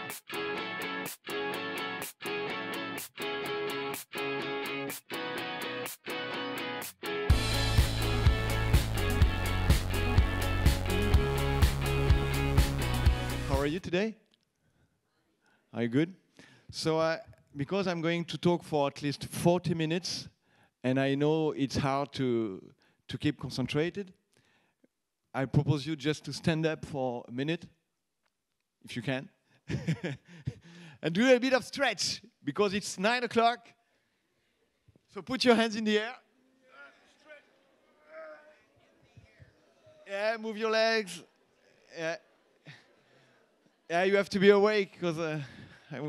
How are you today? Are you good? So, because I'm going to talk for at least 40 minutes, and I know it's hard to keep concentrated, I propose you just to stand up for a minute, if you can, and do a bit of stretch, because it's 9 o'clock. So put your hands in the air. Yeah, move your legs. Yeah, you have to be awake, because I'm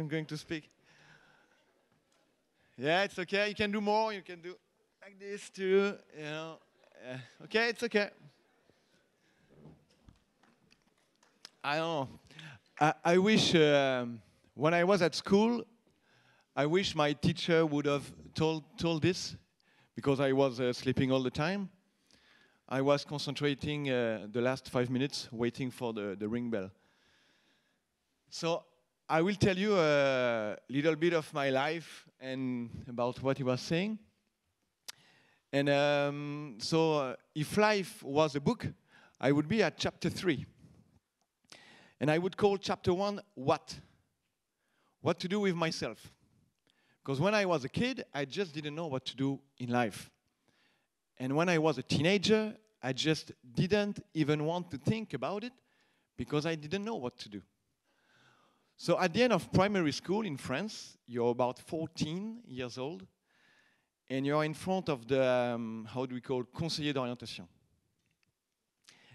going to speak. Yeah, it's okay. You can do more. You can do like this too. You know. Okay, it's okay. I don't know. I wish when I was at school, I wish my teacher would have told this, because I was sleeping all the time. I was concentrating the last 5 minutes, waiting for the ring bell. So I will tell you a little bit of my life and about what he was saying. And so if life was a book, I would be at chapter 3. And I would call chapter 1, What? What to do with myself. Because when I was a kid, I just didn't know what to do in life. And when I was a teenager, I just didn't even want to think about it, because I didn't know what to do. So at the end of primary school in France, you're about 14 years old, and you're in front of the, how do we call, conseiller d'orientation.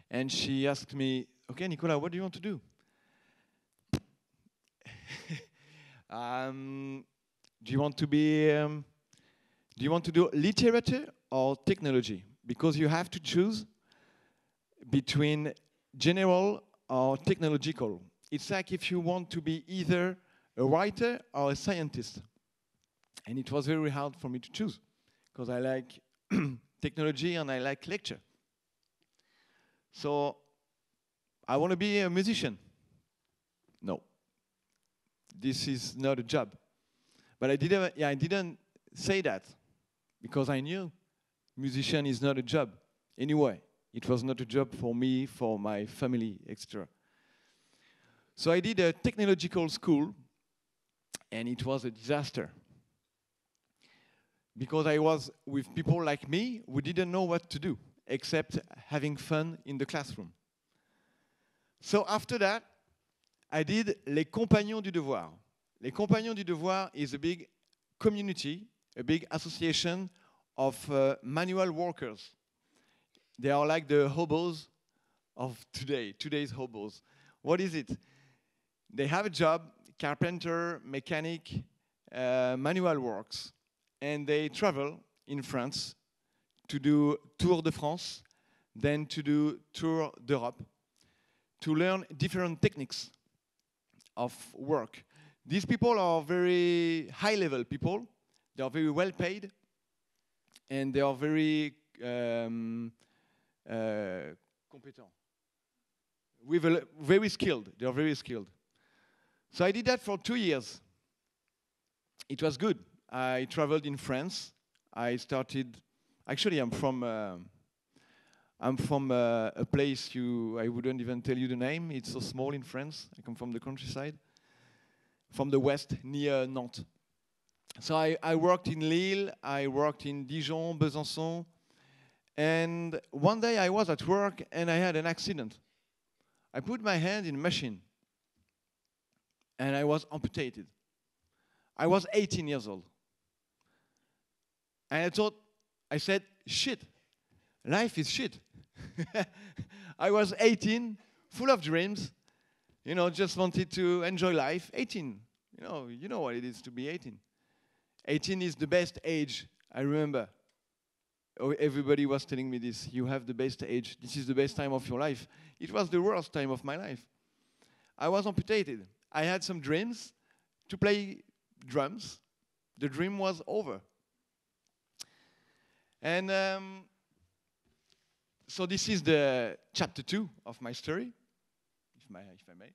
And she asked me, okay, Nicolas, what do you want to do? Do you want to be, do you want to do literature or technology? Because you have to choose between general or technological. It's like if you want to be either a writer or a scientist. And it was very hard for me to choose, because I like technology and I like lecture. So I want to be a musician. No. This is not a job. But I didn't say that, because I knew musician is not a job. Anyway, it was not a job for me, for my family, etc. So I did a technological school, and it was a disaster. Because I was with people like me who didn't know what to do, except having fun in the classroom. So after that, I did Les Compagnons du Devoir. Les Compagnons du Devoir is a big community, a big association of manual workers. They are like the hobos of today, today's hobos. What is it? They have a job, carpenter, mechanic, manual works, and they travel in France to do Tour de France, then to do Tour d'Europe, to learn different techniques of work. These people are very high-level people. They are very well paid, and they are very competent. Very skilled. They are very skilled. So I did that for 2 years. It was good. I traveled in France. I started. Actually, I'm from a place I wouldn't even tell you the name. It's so small in France. I come from the countryside, from the west, near Nantes. So I worked in Lille. I worked in Dijon, Besançon. And one day I was at work and I had an accident. I put my hand in a machine and I was amputated. I was 18 years old. And I said, shit, life is shit. I was 18, full of dreams, just wanted to enjoy life. 18, you know what it is to be 18. 18 is the best age, I remember. Everybody was telling me this. You have the best age. This is the best time of your life. It was the worst time of my life. I was amputated. I had some dreams to play drums. The dream was over. And so this is the chapter 2 of my story, if I may.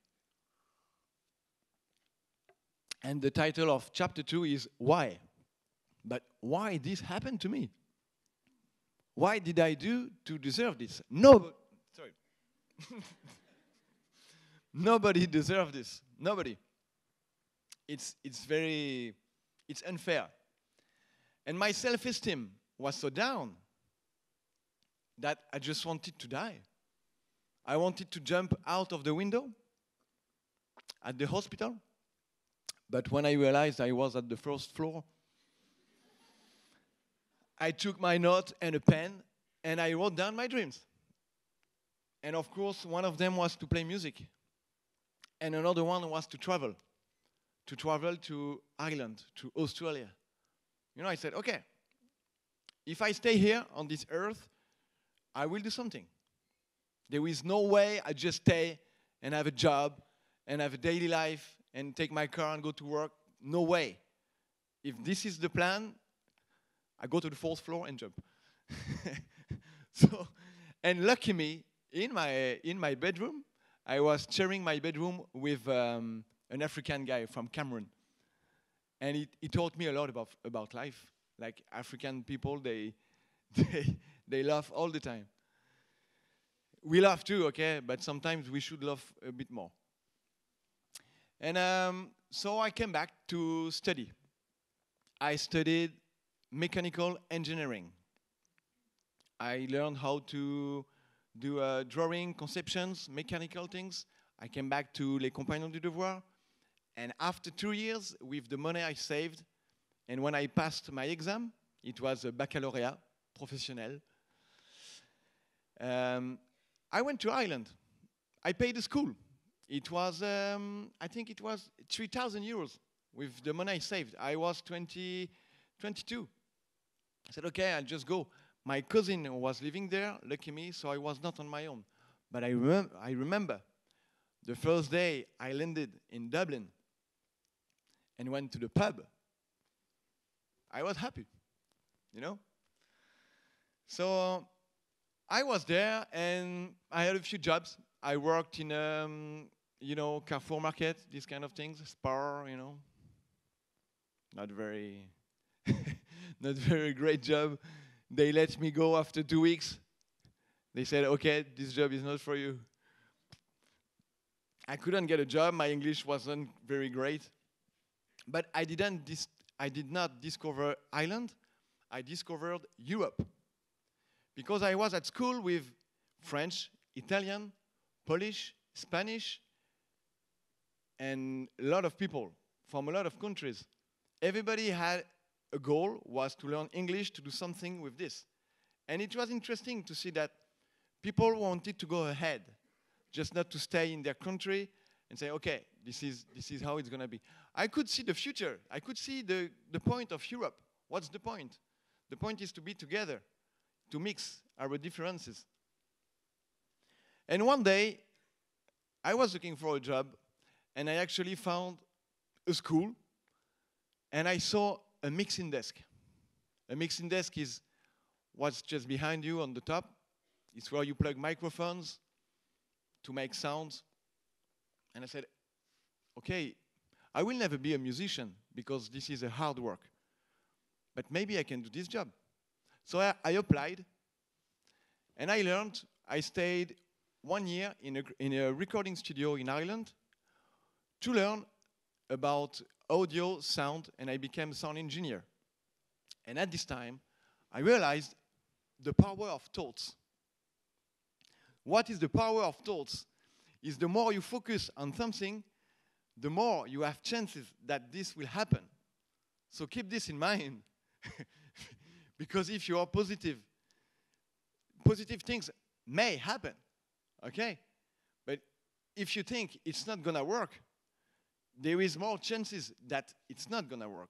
And the title of chapter 2 is Why? But why this happened to me? Why did I do to deserve this? No, sorry. Nobody deserves this. Nobody. It's unfair. And my self-esteem was so down that I just wanted to die. I wanted to jump out of the window at the hospital. But when I realized I was at the first floor, I took my note and a pen and I wrote down my dreams. And of course, one of them was to play music. And another one was to travel to Ireland, to Australia. You know, I said, okay, if I stay here on this earth, I will do something. There is no way I just stay and have a job and have a daily life and take my car and go to work. No way. If this is the plan, I go to the 4th floor and jump. So, and lucky me, in my bedroom, I was sharing my bedroom with an African guy from Cameroon. And he taught me a lot about life. Like African people, they laugh all the time. We laugh too, okay? But sometimes we should laugh a bit more. And so I came back to study. I studied mechanical engineering. I learned how to do drawing, conceptions, mechanical things. I came back to Les Compagnons du Devoir. And after 2 years, with the money I saved, and when I passed my exam, it was a baccalaureate, professionnel, I went to Ireland. I paid the school. It was, I think it was 3,000 euros with the money I saved. I was 22. I said, okay, I'll just go. My cousin was living there, lucky me, so I was not on my own. But I remember the first day I landed in Dublin and went to the pub. I was happy, you know? So I was there and I had a few jobs. I worked in, you know, Carrefour Market, these kind of things, Spar, you know. Not very, not very great job. They let me go after 2 weeks. They said, okay, this job is not for you. I couldn't get a job. My English wasn't very great. But I did not discover Ireland. I discovered Europe. Because I was at school with French, Italian, Polish, Spanish, and a lot of people from a lot of countries. Everybody had a goal, was to learn English, to do something with this. And it was interesting to see that people wanted to go ahead, just not to stay in their country and say, okay, this is how it's going to be. I could see the future. I could see the point of Europe. What's the point? The point is to be together, to mix our differences. And one day, I was looking for a job, and I actually found a school, and I saw a mixing desk. A mixing desk is what's just behind you on the top. It's where you plug microphones to make sounds. And I said, okay, I will never be a musician because this is a hard work. But maybe I can do this job. So I applied, and I learned. I stayed 1 year in a recording studio in Ireland to learn about audio, sound, and I became a sound engineer. And at this time, I realized the power of thoughts. What is the power of thoughts? Is the more you focus on something, the more you have chances that this will happen. So keep this in mind. Because if you are positive things may happen, okay? But if you think it's not gonna work, there is more chances that it's not gonna work.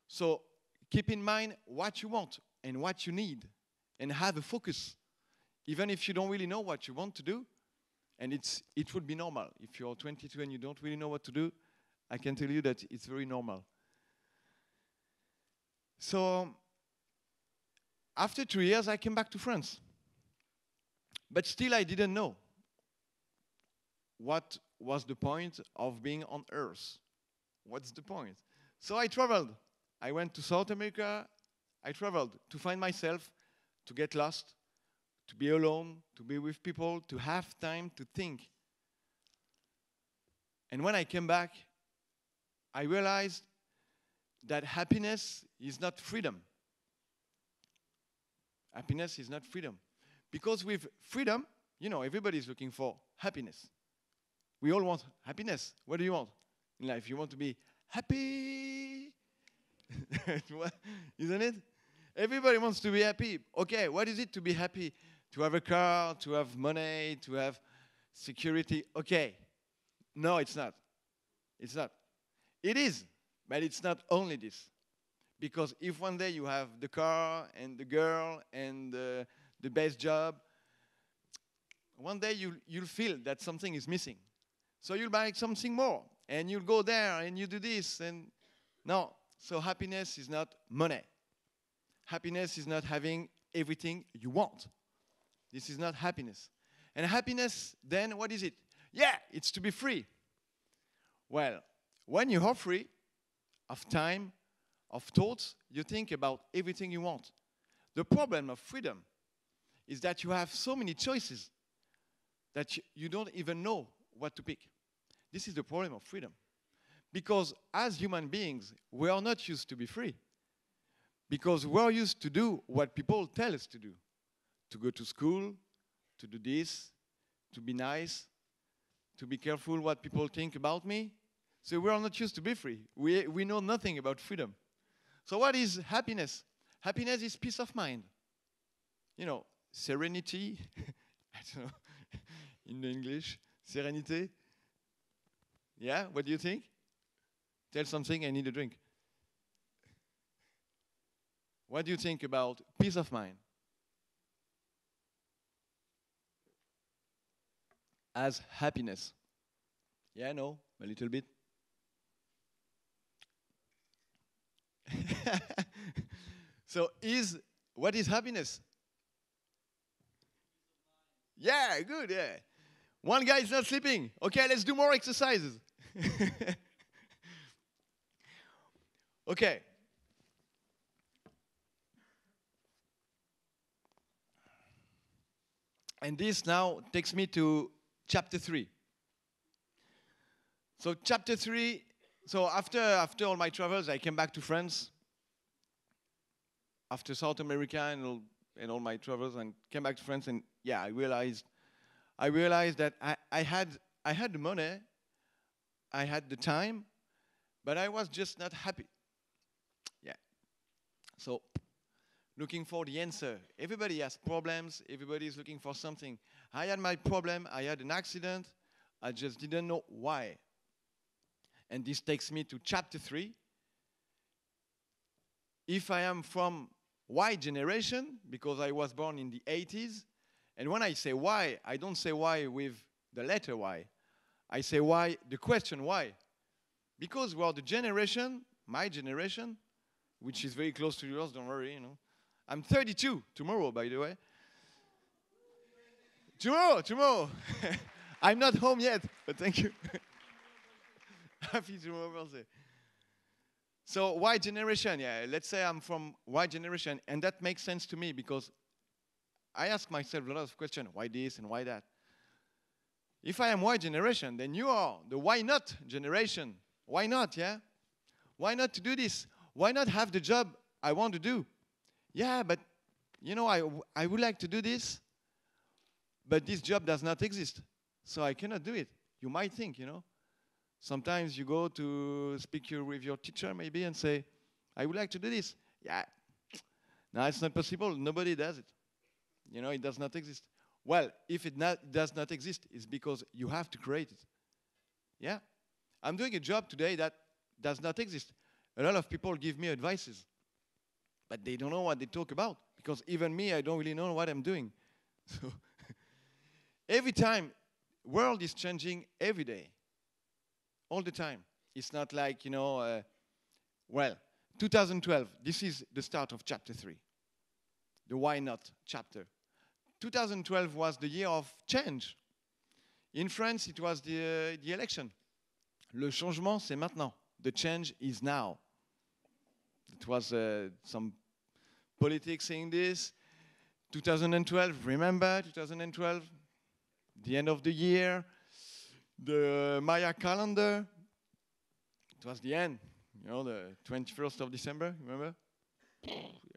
So keep in mind what you want and what you need and have a focus. Even if you don't really know what you want to do, and it would be normal. If you're 22 and you don't really know what to do, I can tell you that it's very normal. So after 2 years, I came back to France. But still, I didn't know what was the point of being on Earth. what's the point? So I traveled. I went to South America. I traveled to find myself, to get lost, to be alone, to be with people, to have time to think. And when I came back, I realized that happiness is not freedom. Happiness is not freedom. Because with freedom, you know, everybody's looking for happiness. We all want happiness. What do you want in life? You want to be happy, isn't it? Everybody wants to be happy. Okay, what is it to be happy? To have a car, to have money, to have security. Okay. No, it's not. It's not. It is, but it's not only this. Because if one day you have the car and the girl and the best job, one day you'll feel that something is missing. So you'll buy something more, and you'll go there, and you do this, and no. So happiness is not money. Happiness is not having everything you want. This is not happiness. And happiness, then, what is it? Yeah, it's to be free. Well, when you are free of time, of thoughts, you think about everything you want. The problem of freedom is that you have so many choices that you don't even know what to pick. This is the problem of freedom. Because as human beings, we are not used to be free. Because we're used to do what people tell us to do. To go to school, to do this, to be nice, to be careful what people think about me. So we are not used to be free. We know nothing about freedom. So what is happiness? Happiness is peace of mind. You know, serenity. I don't know, in English, serenity. Yeah, what do you think? Tell something, I need a drink. What do you think about peace of mind? As happiness. Yeah, no, a little bit. So what is happiness? Yeah, good, yeah. One guy is not sleeping. Okay, let's do more exercises. Okay. And this now takes me to chapter 3. So chapter 3, so after all my travels, I came back to France. After South America and all my travels, and came back to France, and yeah, I realized that I had the money, I had the time, but I was just not happy. Yeah. So looking for the answer. Everybody has problems. Everybody is looking for something. I had my problem. I had an accident. I just didn't know why. And this takes me to chapter 3. If I am from Y generation, because I was born in the 80s, and when I say why, I don't say why with the letter Y. I say why, the question why. Because we are the generation, my generation, which is very close to yours, don't worry, you know. I'm 32 tomorrow, by the way. Tomorrow. I'm not home yet, but thank you. Happy tomorrow birthday. So Y generation, yeah, let's say I'm from Y generation, and that makes sense to me because I ask myself a lot of questions, why this and why that? If I am Y generation, then you are the why not generation. Why not, yeah? Why not to do this? Why not have the job I want to do? Yeah, but, you know, I would like to do this, but this job does not exist, so I cannot do it. You might think, you know. Sometimes you go to speak with your teacher maybe and say, I would like to do this. Yeah, no, it's not possible. Nobody does it. You know, it does not exist. Well, if it does not exist, it's because you have to create it. Yeah? I'm doing a job today that does not exist. A lot of people give me advices, but they don't know what they talk about, because even me, I don't really know what I'm doing. So every time, world is changing every day, all the time. It's not like, you know, well, 2012, this is the start of chapter 3, the why not chapter. 2012 was the year of change. In France, it was the election. Le changement, c'est maintenant. The change is now. It was some politics saying this. 2012, remember 2012? The end of the year, the Maya calendar. It was the end, you know, the 21st of December, remember?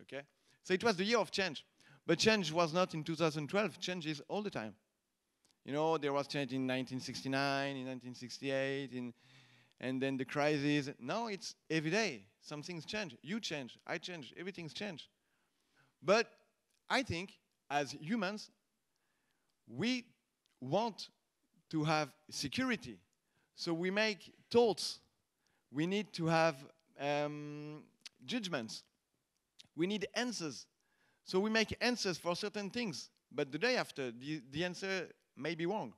Okay. So it was the year of change. But change was not in 2012. Change is all the time. You know, there was change in 1969, in 1968, and then the crisis. Now it's every day. Some things change. You change. I change. Everything's changed. But I think, as humans, we want to have security. So we make thoughts. We need to have judgments. We need answers. So we make answers for certain things. But the day after, the answer may be wrong.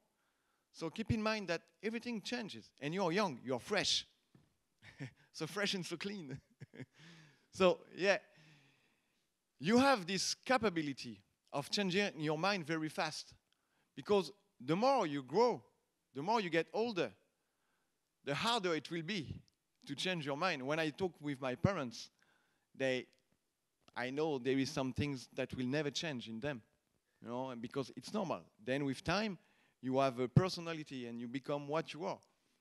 So keep in mind that everything changes. And you're young, you're fresh. So fresh and so clean. So, yeah. You have this capability of changing your mind very fast. Because the more you grow, the more you get older, the harder it will be to change your mind. When I talk with my parents, I know there is some things that will never change in them, you know, and because it's normal. Then with time, you have a personality and you become what you are.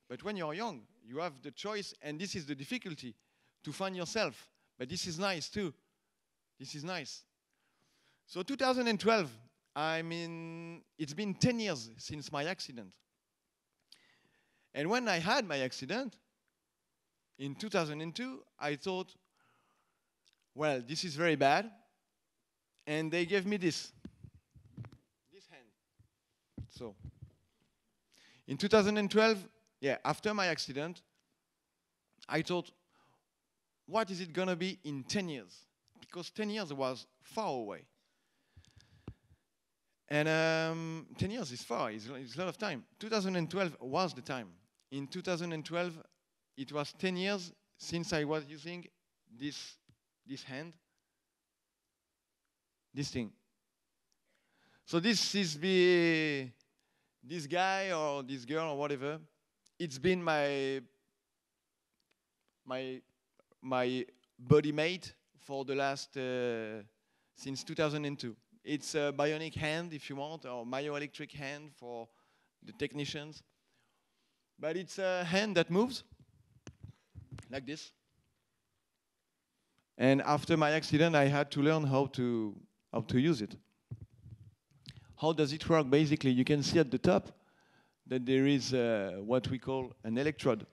But when you're young, you have the choice, and this is the difficulty, to find yourself. But this is nice too. This is nice. So 2012, I mean, it's been 10 years since my accident. And when I had my accident, in 2002, I thought, well, this is very bad. And they gave me this hand. So, in 2012, yeah, after my accident, I thought, what is it going to be in 10 years? Because 10 years was far away. And 10 years is far, it's a lot of time. 2012 was the time. In 2012, it was 10 years since I was using this hand, this thing. So this is this guy or this girl or whatever. It's been my body mate for the last since 2002. It's a bionic hand, if you want, or myoelectric hand for the technicians. But it's a hand that moves like this. And after my accident, I had to learn how to use it. How does it work? Basically, you can see at the top that there is what we call an electrode.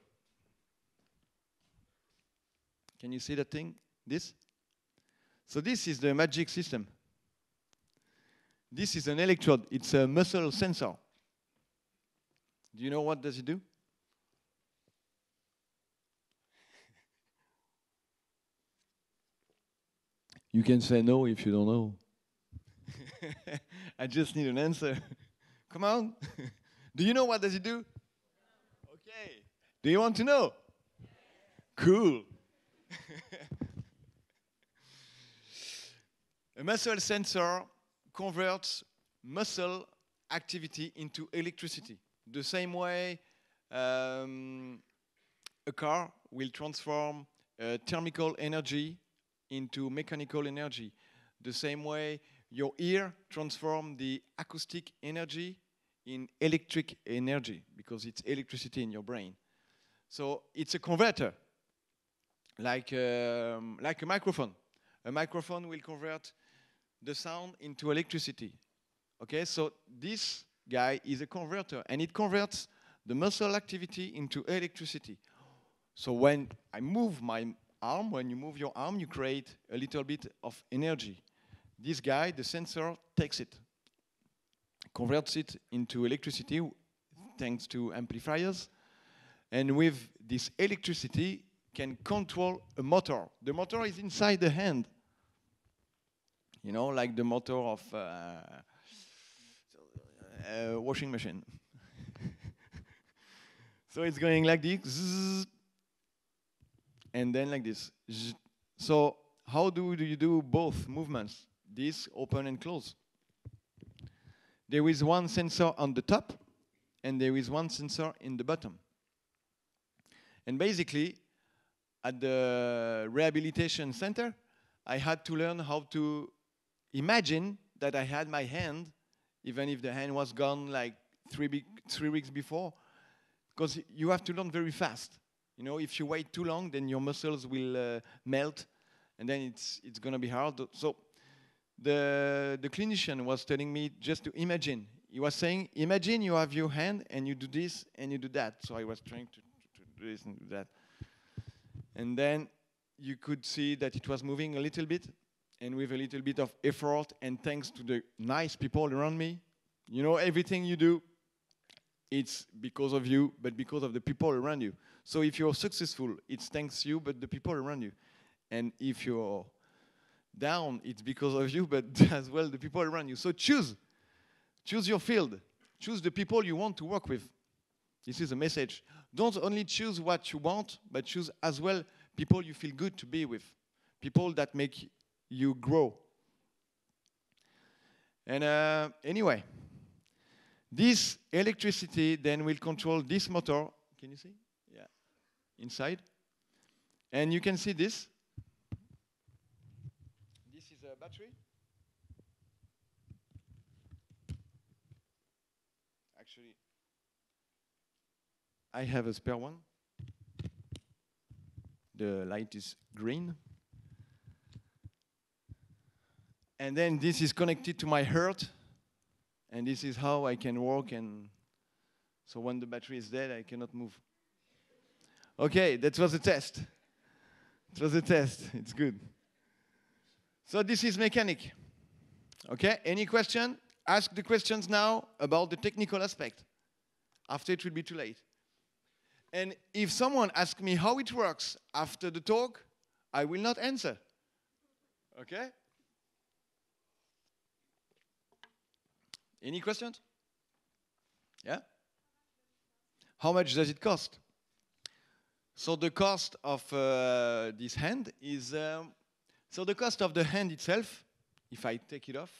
Can you see that thing? This? So this is the magic system. This is an electrode. It's a muscle sensor. Do you know what does it do? You can say no if you don't know. I just need an answer. Come on. Do you know what does it do? Okay. Do you want to know? Cool. A muscle sensor converts muscle activity into electricity. The same way a car will transform thermal energy into mechanical energy. The same way your ear transforms the acoustic energy in electric energy because it's electricity in your brain. So it's a converter, like a microphone. A microphone will convert the sound into electricity. Okay, so this guy is a converter, and it converts the muscle activity into electricity. So when I move my arm, when you move your arm, you create a little bit of energy. This guy, the sensor, takes it, converts it into electricity thanks to amplifiers, and with this electricity can control a motor. The motor is inside the hand. You know, like the motor of a washing machine. So it's going like this, and then like this. So how do you do both movements? This open and close. There is one sensor on the top, and there is one sensor in the bottom. And basically, at the rehabilitation center, I had to learn how to imagine that I had my hand, even if the hand was gone like 3 weeks before, because you have to learn very fast. You know, if you wait too long, then your muscles will melt, and then it's going to be hard. So the clinician was telling me just to imagine. He was saying, imagine you have your hand, and you do this, and you do that. So I was trying to do this and do that. And then you could see that it was moving a little bit, and with a little bit of effort, and thanks to the nice people around me. You know, everything you do, it's because of you, but because of the people around you. So if you're successful, it's thanks to you, but the people around you. And if you're down, it's because of you, but as well the people around you. So choose. Choose your field. Choose the people you want to work with. This is a message. Don't only choose what you want, but choose as well people you feel good to be with. People that make you grow. And anyway, this electricity then will control this motor. Can you see? Yeah. Inside. And you can see this. This is a battery. Actually, I have a spare one. The light is green. And then this is connected to my heart. And this is how I can walk. And so when the battery is dead, I cannot move. Okay, that was a test. It was a test. It's good. So this is mechanic. Okay, any question? Ask the questions now about the technical aspect. After it will be too late. And if someone asks me how it works after the talk, I will not answer. Okay? Any questions? Yeah? How much does it cost? So the cost of this hand is, so the cost of the hand itself, if I take it off,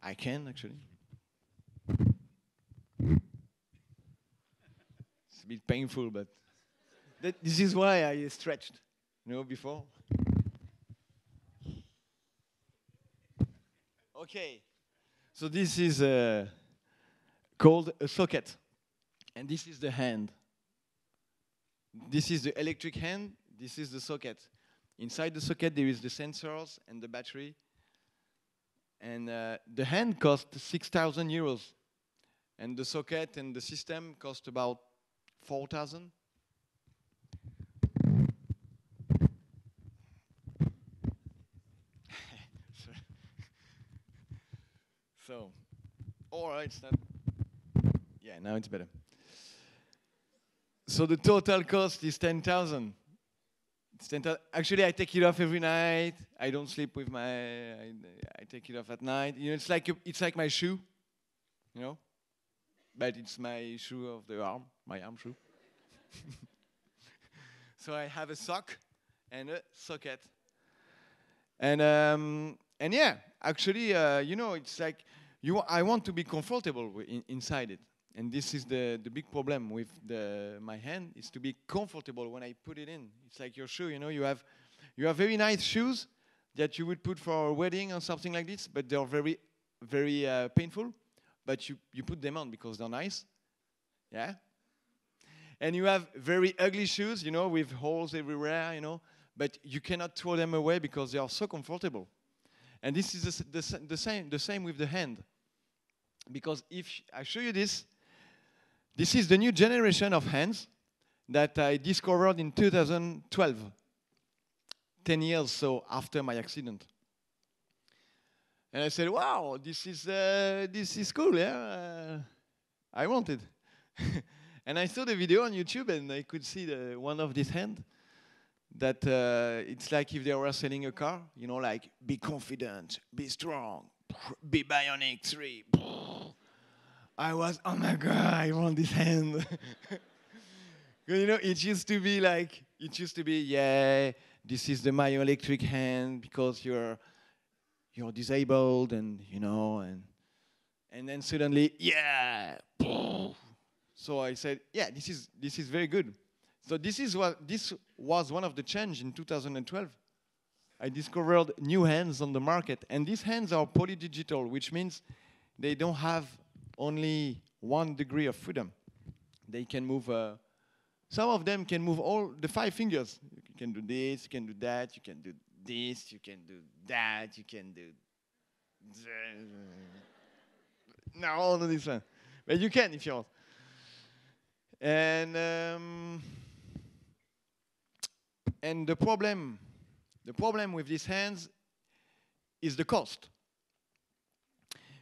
I can actually. It's a bit painful, but this is why I stretched, you know, before. Okay, so this is called a socket, and this is the hand. This is the electric hand, this is the socket. Inside the socket there is the sensors and the battery, and the hand costs 6,000 euros, and the socket and the system cost about 4,000. So, or it's not. Yeah, now it's better. So the total cost is 10,000. It's 10,000. Actually, I take it off every night. I don't sleep with my. I take it off at night. You know, it's like my shoe. You know, but it's my shoe of the arm, my arm shoe. So I have a sock and a socket. And yeah, actually, you know, it's like I want to be comfortable inside it, and this is the big problem with my hand is to be comfortable when I put it in. It's like your shoe, you know, you have very nice shoes that you would put for a wedding or something like this, but they're very, very painful. But you put them on because they're nice, yeah. And you have very ugly shoes, you know, with holes everywhere, you know, but you cannot throw them away because they are so comfortable. And this is the same with the hand. Because if I show you this is the new generation of hands that I discovered in 2012, 10 years so after my accident. And I said, wow, this is cool, yeah? I want it. And I saw the video on YouTube, and I could see one of these hands that it's like if they were selling a car, you know, like, be confident, be strong, be Bionic 3. I was, oh my God, I want this hand. You know, it used to be, yeah, this is the myoelectric hand because you're disabled, and, you know, and then suddenly, yeah, So I said, yeah, this is very good. So this was one of the change in 2012. I discovered new hands on the market, and these hands are polydigital, which means they don't have only one degree of freedom. They can move, some of them can move all the 5 fingers. You can do this, you can do that, you can do this, you can do that, you can do no, all of this one. But you can if you want. And the problem with these hands is the cost.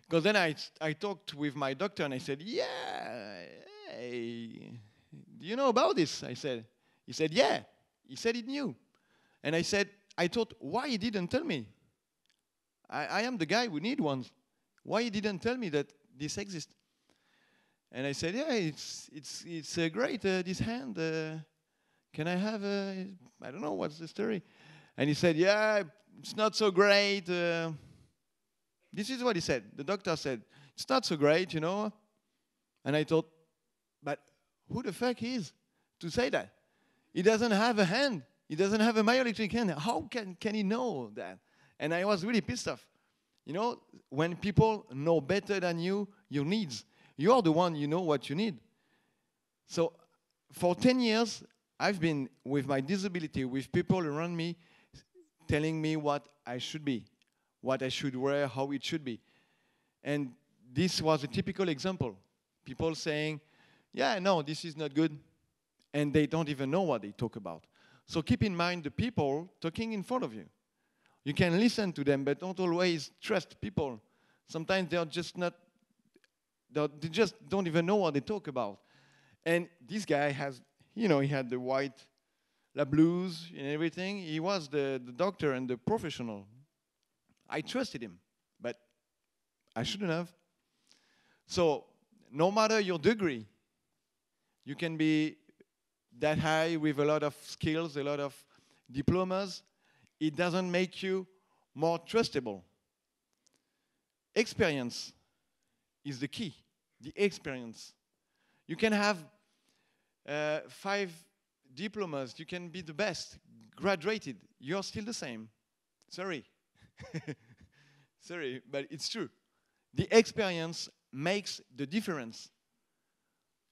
Because then I talked with my doctor and I said, yeah, hey, do you know about this? I said. He said, yeah. He said he knew. And I said, I thought, why he didn't tell me? I am the guy who need ones. Why he didn't tell me that this exists? And I said, yeah, it's great, this hand. Can I have I don't know, what's the story? And he said, yeah, it's not so great. This is what he said. The doctor said, it's not so great, you know. And I thought, but who the fuck he is to say that? He doesn't have a hand. He doesn't have a myoelectric hand. How can he know that? And I was really pissed off. You know, when people know better than you, your needs, you're the one you know what you need. So for 10 years, I've been with my disability, with people around me, telling me what I should be, what I should wear, how it should be. And this was a typical example. People saying, yeah, no, this is not good. And they don't even know what they talk about. So keep in mind the people talking in front of you. You can listen to them, but don't always trust people. Sometimes they're just not, they just don't even know what they talk about. And this guy has, you know, he had the white, la blues and everything. He was the doctor and the professional. I trusted him, but I shouldn't have. So no matter your degree, you can be that high with a lot of skills, a lot of diplomas. It doesn't make you more trustable. Experience is the key, the experience. You can have 5 diplomas, you can be the best, graduated, you're still the same. Sorry. Sorry, but it's true. The experience makes the difference.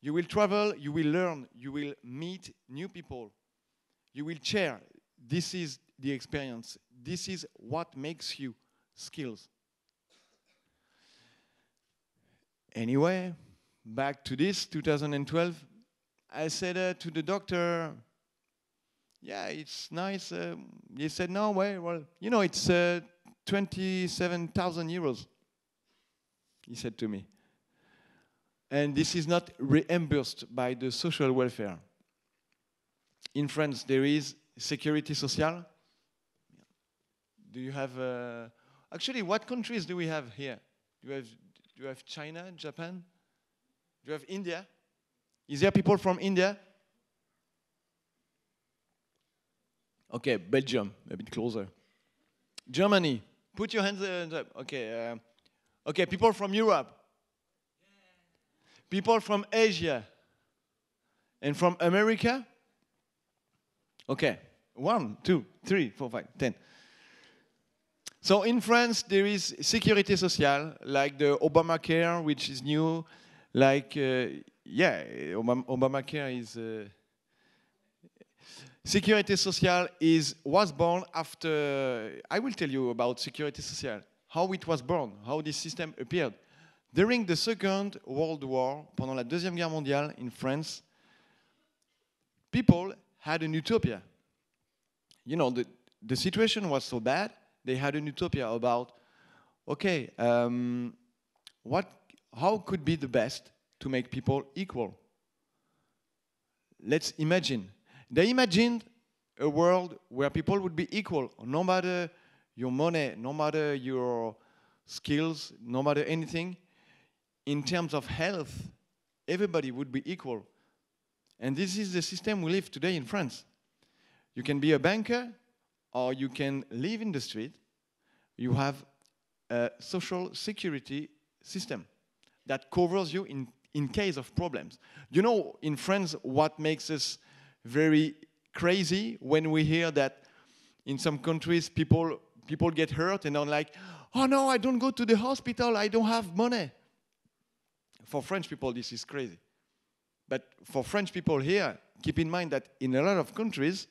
You will travel, you will learn, you will meet new people, you will share. This is the experience. This is what makes you skills. Anyway, back to this, 2012. I said to the doctor, yeah, it's nice. He said, no, well, you know, it's 27,000 euros, he said to me. And this is not reimbursed by the social welfare. In France, there is Sécurité sociale. Do you have... actually, what countries do we have here? Do you have China, Japan? Do you have India? Is there people from India? Okay, Belgium, a bit closer. Germany, put your hands up. Okay, okay, people from Europe. People from Asia. And from America? Okay, 1, 2, 3, 4, 5, 10. So in France, there is Sécurité sociale, like the Obamacare, which is new. Like, yeah, Obamacare is... Sécurité sociale was born after... I will tell you about Sécurité sociale, how it was born, how this system appeared. During the Second World War, pendant la Deuxième Guerre mondiale in France, people had an utopia. You know, the situation was so bad, they had an utopia about, okay, how could be the best to make people equal? Let's imagine. They imagined a world where people would be equal, no matter your money, no matter your skills, no matter anything. In terms of health, everybody would be equal. And this is the system we live today in France. You can be a banker, or you can live in the street. You have a social security system that covers you in case of problems. You know, in France, what makes us very crazy when we hear that in some countries people get hurt and are like, oh no, I don't go to the hospital, I don't have money. For French people, this is crazy. But for French people here, keep in mind that in a lot of countries,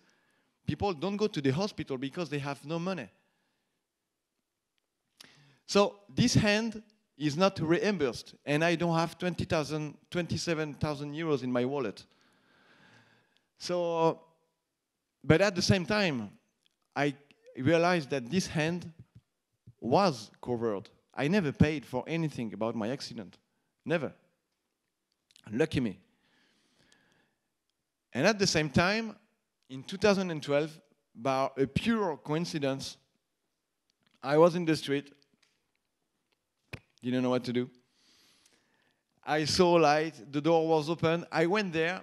people don't go to the hospital because they have no money. So this hand is not reimbursed, and I don't have 27,000 euros in my wallet. So, but at the same time, I realized that this hand was covered. I never paid for anything about my accident. Never. Lucky me. And at the same time, in 2012, by a pure coincidence, I was in the street, didn't know what to do. I saw light, the door was open, I went there,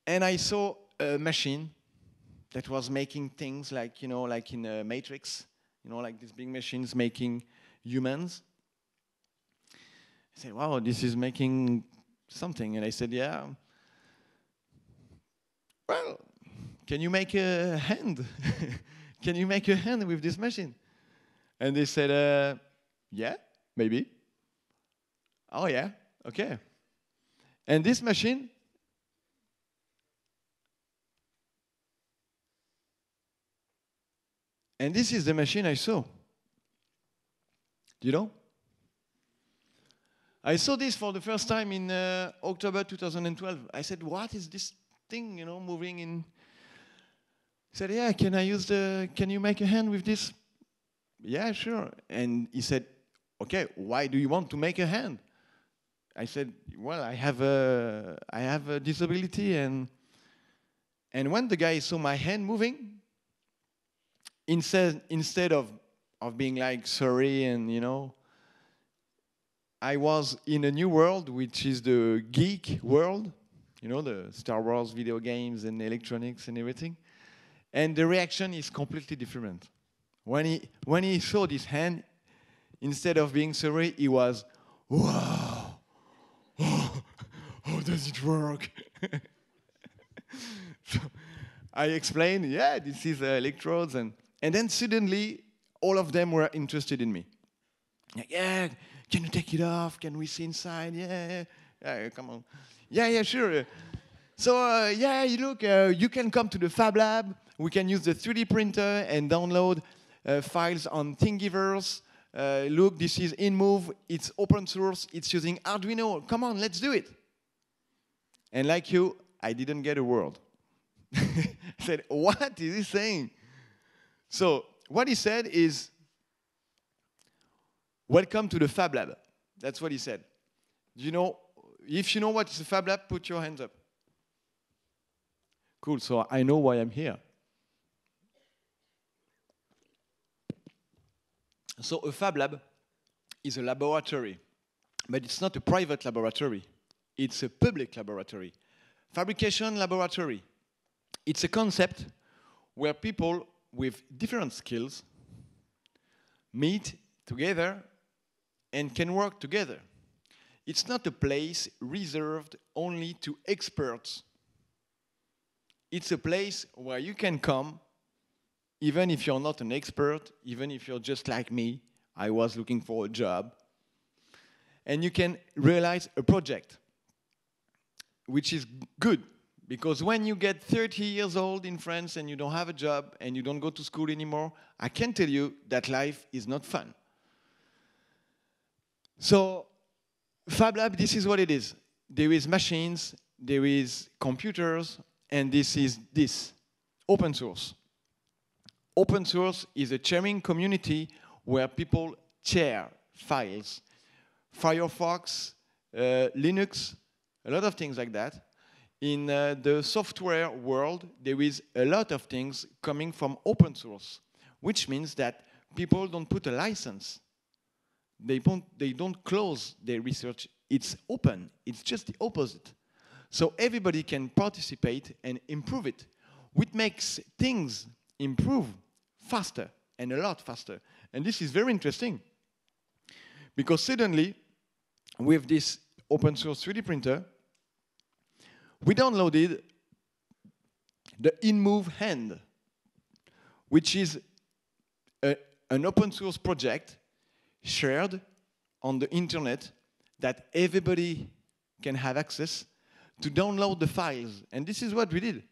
and I saw a machine that was making things like, you know, like in a Matrix, you know, like these big machines making humans. I said, wow, this is making something. And I said, yeah. Well, can you make a hand? Can you make a hand with this machine? And they said, yeah, maybe. Oh, yeah, okay. And this machine, and this is the machine I saw. You know? I saw this for the first time in October 2012. I said, what is this thing, you know, moving in? He said, yeah, can you make a hand with this? Yeah, sure. And he said, okay, why do you want to make a hand? I said, well, I have a disability, and when the guy saw my hand moving, instead of being like sorry and, you know, I was in a new world, which is the geek world, you know, the Star Wars video games and electronics and everything. And the reaction is completely different. When he saw this hand, instead of being sorry, he was, wow, oh, how does it work? So I explained, yeah, this is electrodes, and then suddenly all of them were interested in me. Like, yeah, can you take it off? Can we see inside? Yeah, come on. Yeah, sure. So, yeah, look, you can come to the Fab Lab. We can use the 3D printer and download files on Thingiverse. Look, this is Inmove. It's open source. It's using Arduino. Come on, let's do it. And like you, I didn't get a word. I said, what is he saying? So what he said is, welcome to the Fab Lab. That's what he said. You know, if you know what is a Fab Lab, put your hands up. Cool, so I know why I'm here. So a Fab Lab is a laboratory, but it's not a private laboratory. It's a public laboratory. Fabrication laboratory. It's a concept where people with different skills meet together and can work together. It's not a place reserved only to experts. It's a place where you can come, even if you're not an expert, even if you're just like me, I was looking for a job, and you can realize a project, which is good, because when you get 30 years old in France and you don't have a job and you don't go to school anymore, I can tell you that life is not fun. So, Fab Lab, this is what it is. There is machines, there is computers, and this is open source. Open source is a sharing community where people share files. Firefox, Linux, a lot of things like that. In the software world, there is a lot of things coming from open source, which means that people don't put a license. They don't close their research. It's open. It's just the opposite. So everybody can participate and improve it, which makes things improve faster and a lot faster. And this is very interesting, because suddenly, with this open source 3D printer, we downloaded the Inmove hand, which is an open source project shared on the internet that everybody can have access to download the files. And this is what we did.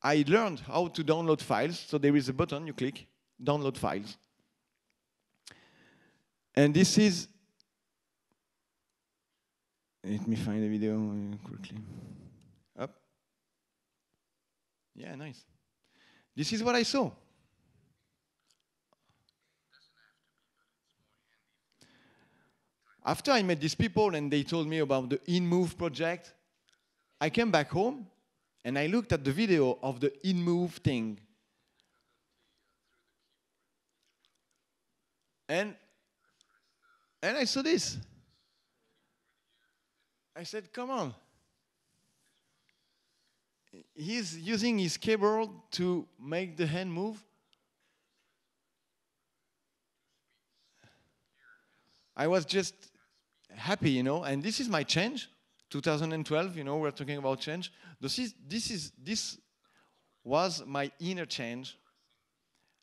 I learned how to download files. So there is a button, you click, download files. And this is, let me find the video quickly. Up. Yeah, nice. This is what I saw. After I met these people and they told me about the Inmove project, I came back home and I looked at the video of the Inmove thing. And I saw this. I said, come on. He's using his keyboard to make the hand move. I was just happy, you know, and this is my change. 2012, you know, we're talking about change. This was my inner change.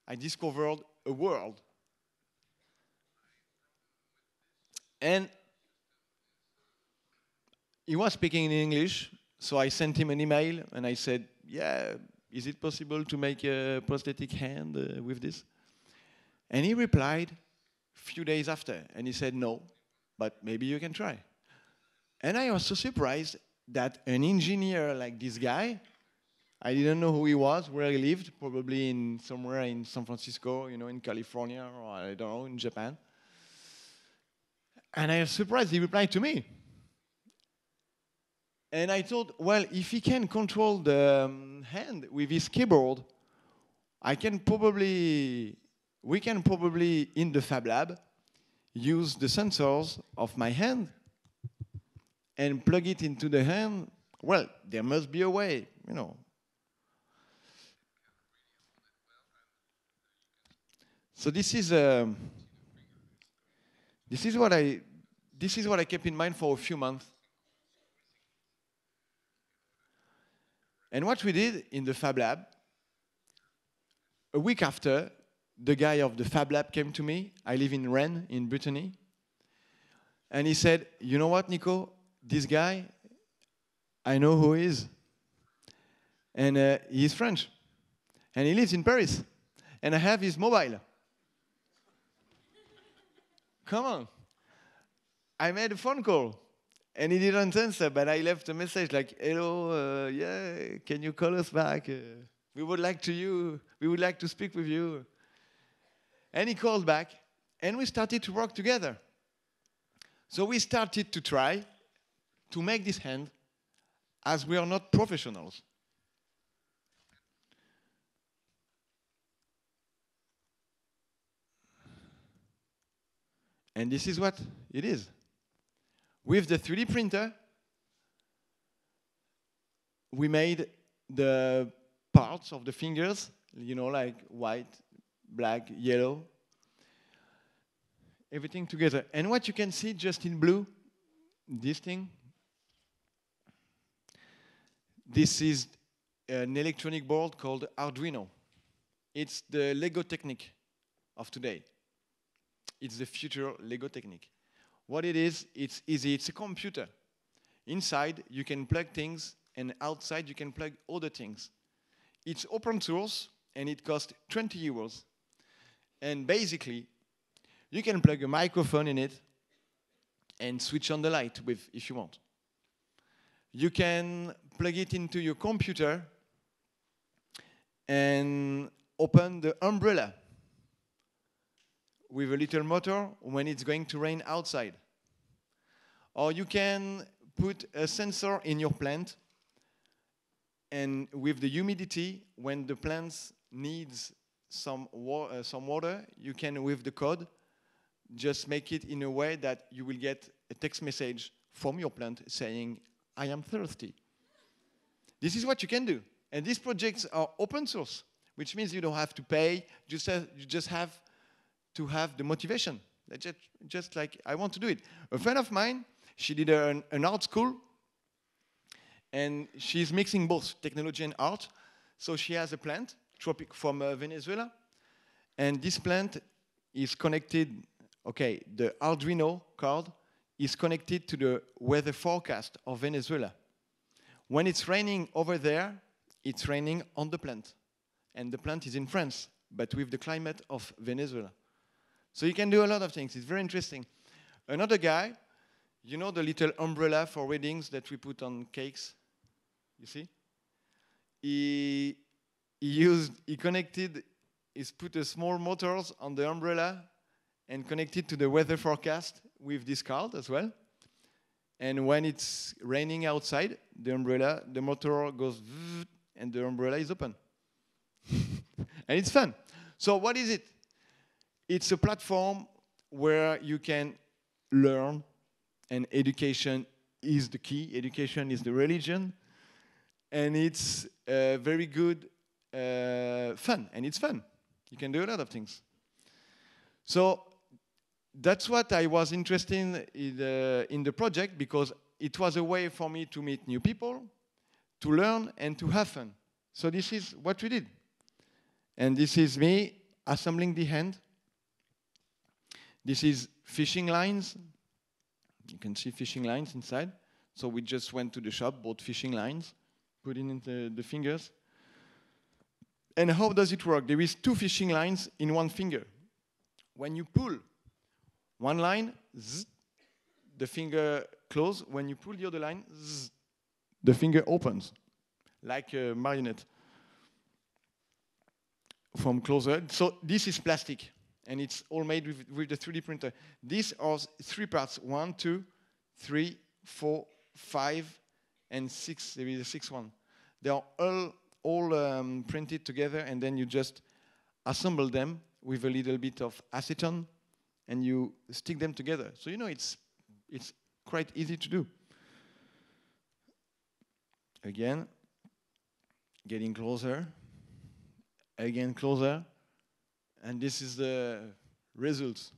I discovered a world. And he was speaking in English, so I sent him an email and I said, yeah, is it possible to make a prosthetic hand with this? And he replied a few days after, and he said, no, but maybe you can try. And I was so surprised that an engineer like this guy, I didn't know who he was, where he lived, probably somewhere in San Francisco, you know, in California, or I don't know, in Japan. And I was surprised he replied to me. And I thought, well, if he can control the hand with his keyboard, we can probably, in the Fab Lab, use the sensors of my hand and plug it into the hand. Well, there must be a way, you know. So this is what I kept in mind for a few months. And what we did in the Fab Lab, a week after, the guy of the Fab Lab came to me. I live in Rennes, in Brittany. And he said, you know what, Nico? This guy, I know who he is. And he's French. And he lives in Paris. And I have his mobile. Come on. I made a phone call. And he didn't answer, but I left a message like, hello, yeah, can you call us back? We would like to speak with you. And he called back, and we started to work together. So we started to try to make this hand, as we are not professionals. And this is what it is. With the 3D printer, we made the parts of the fingers, you know, like white, black, yellow, everything together. And what you can see just in blue, this thing, this is an electronic board called Arduino. It's the Lego technique of today. It's the future Lego technique. What it is, it's easy. It's a computer. Inside, you can plug things, and outside, you can plug other things. It's open source, and it costs 20 euros. And basically, you can plug a microphone in it and switch on the light with, if you want. You can plug it into your computer and open the umbrella with a little motor when it's going to rain outside. Or you can put a sensor in your plant, and with the humidity, when the plant needs some water, you can, with the code, just make it in a way that you will get a text message from your plant saying, I am thirsty. This is what you can do. And these projects are open source, which means you don't have to pay, you just have to have the motivation. Just like, I want to do it. A friend of mine, She did an art school, and she's mixing both technology and art. So she has a plant, tropic from Venezuela, and this plant is connected, okay, the Arduino card is connected to the weather forecast of Venezuela. When it's raining over there, it's raining on the plant. And the plant is in France, but with the climate of Venezuela. So you can do a lot of things. It's very interesting. Another guy, you know the little umbrella for weddings that we put on cakes? You see? He put a small motors on the umbrella and connected to the weather forecast with this card as well. And when it's raining outside, the motor goes and the umbrella is open. And it's fun. So what is it? It's a platform where you can learn, and education is the key. Education is the religion. And it's very good fun, and it's fun. You can do a lot of things. So that's what I was interested in the project, because it was a way for me to meet new people, to learn, and to have fun. So this is what we did. And this is me assembling the hand. This is fishing lines. You can see fishing lines inside. So we just went to the shop, bought fishing lines, put it into the fingers. And how does it work? There is 2 fishing lines in one finger. When you pull one line, zzz, the finger closes. When you pull the other line, zzz, the finger opens, like a marionette from closer. So this is plastic, and it's all made with the 3D printer. These are 3 parts, 1, 2, 3, 4, 5, and 6. There is a 6th one. They are all printed together, and then you just assemble them with a little bit of acetone, and you stick them together. So you know it's quite easy to do. Again, getting closer. Again, closer. And this is the results.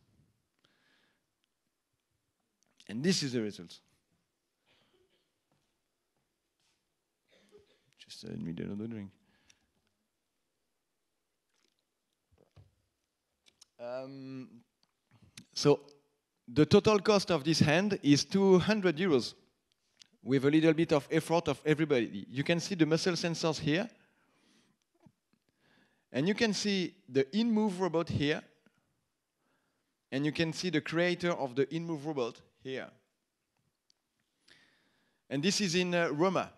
And this is the results. Just let me do another drink. So the total cost of this hand is 200 euros with a little bit of effort of everybody. You can see the muscle sensors here. And you can see the Inmove robot here. And you can see the creator of the Inmove robot here. And this is in Rome,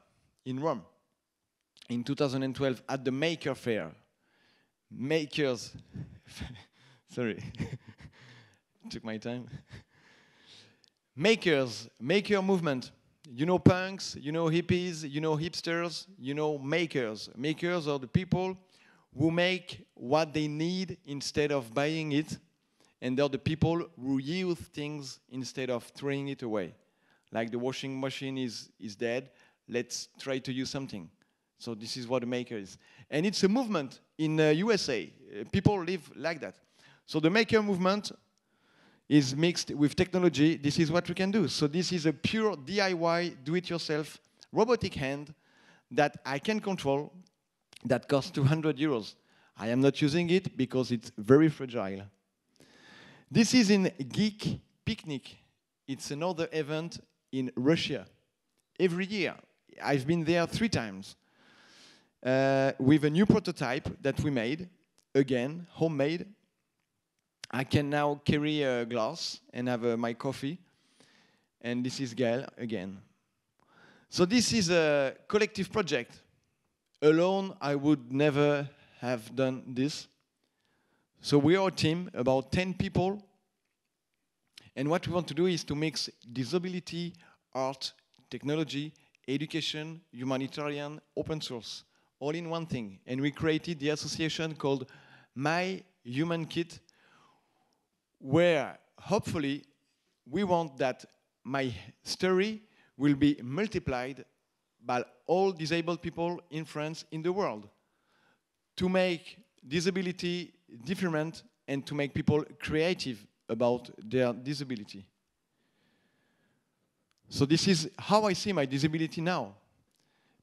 in 2012 at the Maker Fair. Makers, sorry, took my time. Maker movement. You know punks, you know hippies, you know hipsters, you know makers. Makers are the people who make what they need instead of buying it, and they're the people who use things instead of throwing it away. Like the washing machine is dead, let's try to use something. So this is what a maker is. And it's a movement in USA. People live like that. So the maker movement is mixed with technology. This is what we can do. So this is a pure DIY, do-it-yourself robotic hand that I can control that costs 200 euros. I am not using it because it's very fragile. This is in Geek Picnic. It's another event in Russia. Every year. I've been there 3 times. With a new prototype that we made, again, homemade. I can now carry a glass and have my coffee. And this is Gael again. So this is a collective project. Alone, I would never have done this. So we are a team, about 10 people. And what we want to do is to mix disability, art, technology, education, humanitarian, open source, all in one thing. And we created the association called My Human Kit, where hopefully we want that my story will be multiplied by all disabled people in France, in the world, to make disability different and to make people creative about their disability. So this is how I see my disability now.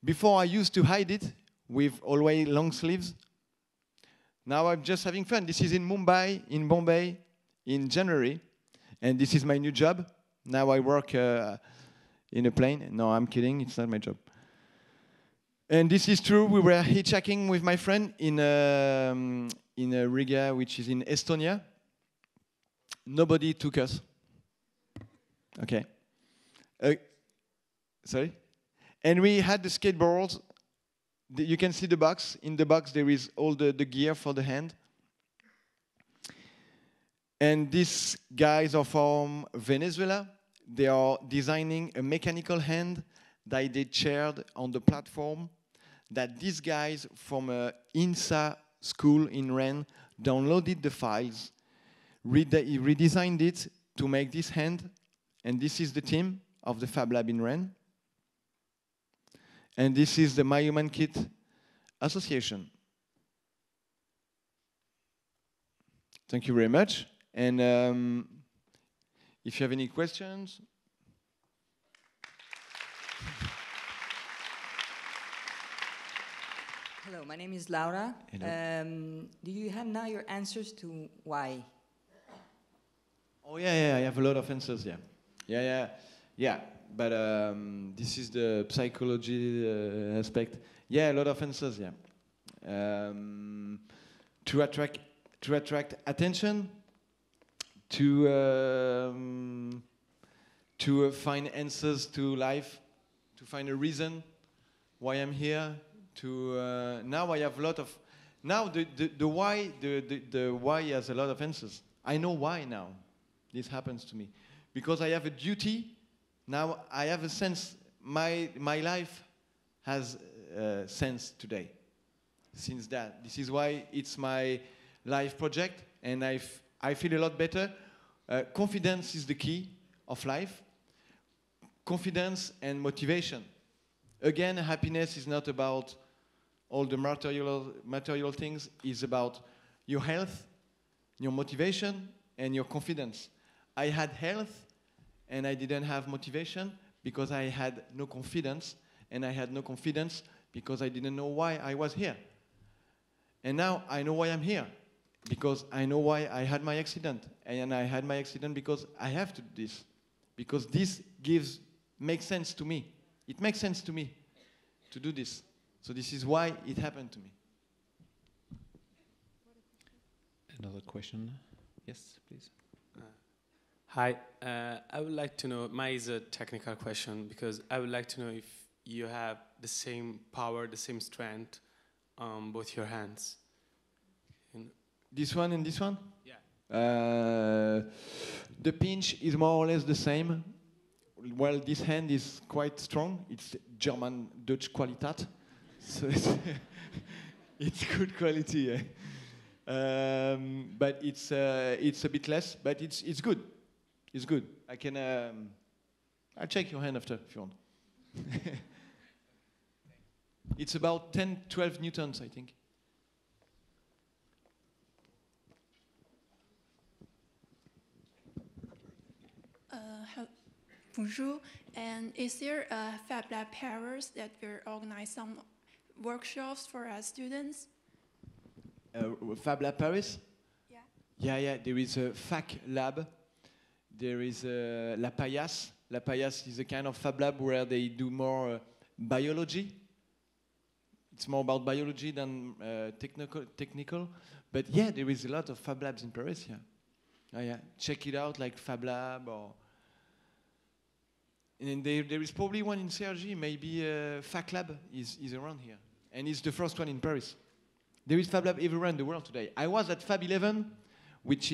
Before I used to hide it with always long sleeves. Now I'm just having fun. This is in Mumbai, in Bombay, in January. And this is my new job. Now I work in a plane. No, I'm kidding. It's not my job. And this is true. We were hitchhiking with my friend in Riga, which is in Estonia. Nobody took us. Okay. Sorry? And we had the skateboards. You can see the box. In the box, there is all the gear for the hand. And these guys are from Venezuela. They are designing a mechanical hand that they shared on the platform that these guys from INSA school in Rennes downloaded the files, redesigned it to make this hand. And this is the team of the Fab Lab in Rennes. And this is the My Human Kit Association. Thank you very much. And if you have any questions. Hello, my name is Laura. Hello. Do you have now your answers to why? Oh yeah, I have a lot of answers. Yeah. But this is the psychology aspect. Yeah, a lot of answers. Yeah. To attract attention. To find answers to life. To find a reason why I'm here. Now I have a lot of. Now the why the why has a lot of answers. I know why now this happens to me, because I have a duty. Now I have a sense. My life has sense today. Since that, this is why it's my life project, and I feel a lot better. Confidence is the key of life. Confidence and motivation. Again, happiness is not about all the material things. It's about your health, your motivation, and your confidence. I had health, and I didn't have motivation because I had no confidence, and I had no confidence because I didn't know why I was here. And now I know why I'm here, because I know why I had my accident, and I had my accident because I have to do this, because this makes sense to me. It makes sense to me to do this. So this is why it happened to me. Another question? Yes, please. Hi, I would like to know, mine is a technical question, because I would like to know if you have the same power, the same strength on both your hands. This one and this one? Yeah. The pinch is more or less the same. Well, this hand is quite strong. It's German Dutch Qualität. So it's good quality. Yeah. But it's a bit less, but it's good. It's good. I can. I'll check your hand after if you want. It's about 10, 12 newtons, I think. Bonjour. And is there a Fab Lab Paris that will organize some workshops for our students? Fab Lab Paris? Yeah. Yeah. There is a Fac Lab. There is La Paillasse. La Paillasse is a kind of Fab Lab where they do more biology. It's more about biology than technical. But yeah, there is a lot of Fab Labs in Paris. Yeah. Oh, yeah. Check it out, like Fab Lab or. And there is probably one in CRG. Maybe Fac Lab is around here, and it's the first one in Paris. There is Fab Lab everywhere in the world today. I was at Fab 11, which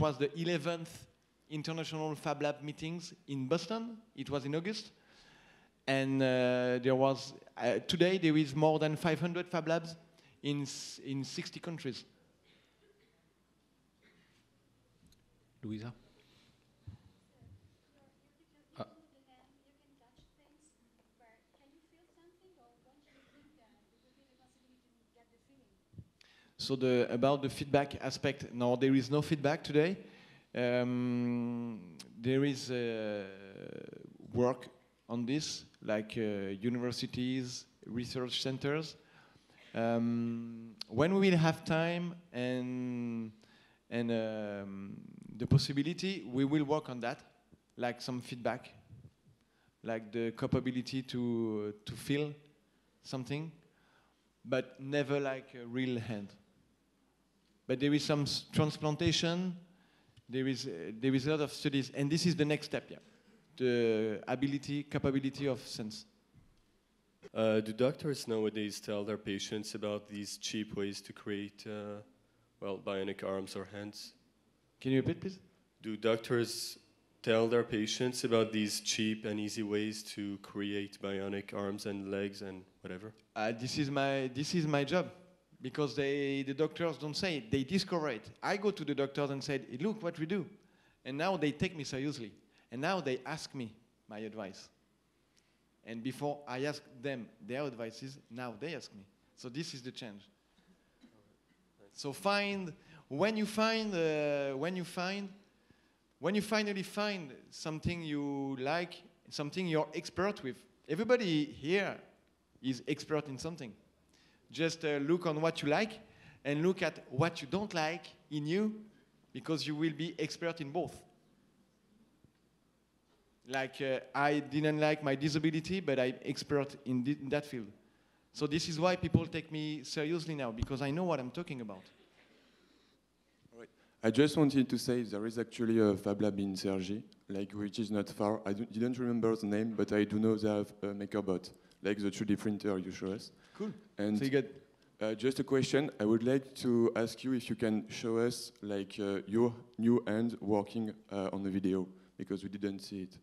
was the 11th International Fab Lab meetings in Boston. It was in August, and there was today there is more than 500 Fab Labs in 60 countries. Louisa? So about the feedback aspect, no, there is no feedback today. There is work on this, like universities, research centers. When we will have time and the possibility, we will work on that, like some feedback, like the capability to feel something, but never like a real hand. But there is some transplantation, there is a lot of studies, and this is the next step, yeah. The capability of sense. Do doctors nowadays tell their patients about these cheap ways to create, bionic arms or hands? Can you repeat, please? Do doctors tell their patients about these cheap and easy ways to create bionic arms and legs and whatever? This is my job, because the doctors don't say it, they discover it. I go to the doctors and say, look what we do. And now they take me seriously. And now they ask me my advice. And before I ask them their advices, now they ask me. So this is the change. So when you finally find something you like, something you're expert with. Everybody here is expert in something. Just look on what you like and look at what you don't like in you, because you will be expert in both. Like I didn't like my disability, but I'm expert in that field. So this is why people take me seriously now, because I know what I'm talking about. Right. I just wanted to say there is actually a Fab Lab in Cergy, which is not far. I didn't remember the name, but I do know they have a MakerBot, like the 3D printer you show us. Cool. And so you get just a question. I would like to ask you if you can show us your new hand working on the video, because we didn't see it.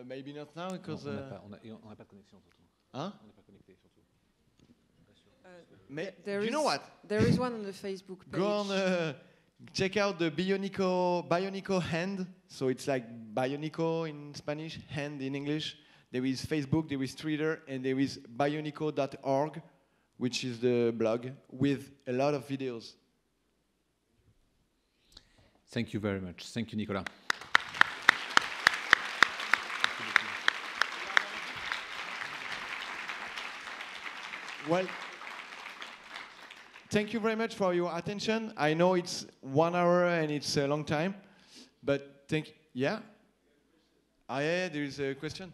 Maybe not now, because... On n'a pas de connexion surtout. Hein? On n'est pas connecté surtout. You know what? There is one on the Facebook page. Go on, check out the Bionico hand. So it's like Bionico in Spanish, hand in English. There is Facebook, there is Twitter, and there is bionico.org, which is the blog, with a lot of videos. Thank you very much. Thank you, Nicolas. Well, thank you very much for your attention. I know it's 1 hour and it's a long time, but yeah? Yeah, there is a question.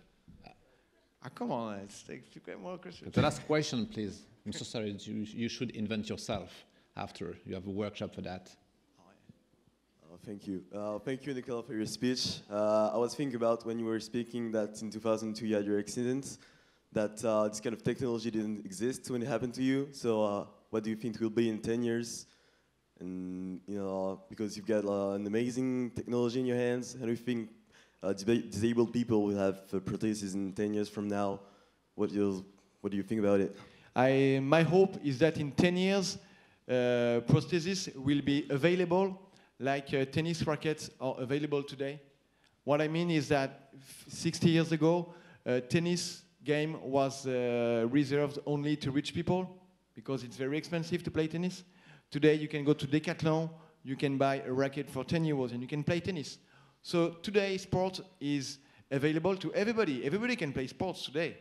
Come on, let's take more questions. The last question, please. I'm so sorry, you should invent yourself after. You have a workshop for that. Thank you. Thank you, Nicolas, for your speech. I was thinking about when you were speaking that in 2002 you had your accident, that this kind of technology didn't exist when it happened to you. So what do you think will be in 10 years? And, because you've got an amazing technology in your hands, how do you think disabled people will have prostheses in 10 years from now? What do you think about it? My hope is that in 10 years, prostheses will be available like tennis rackets are available today. What I mean is that 60 years ago, tennis game was reserved only to rich people because it's very expensive to play tennis. Today you can go to Decathlon, you can buy a racket for 10 euros and you can play tennis. So today sport is available to everybody. Everybody can play sports today.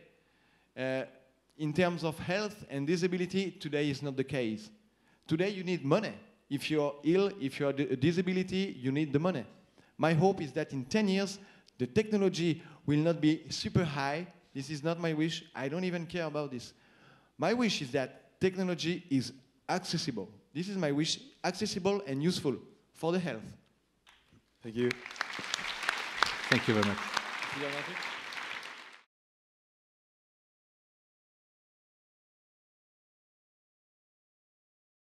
In terms of health and disability, today is not the case. Today you need money. If you're ill, if you have a disability, you need the money. My hope is that in 10 years, the technology will not be super high. This is not my wish. I don't even care about this. My wish is that technology is accessible. This is my wish, accessible and useful for the health. Thank you. Thank you very much.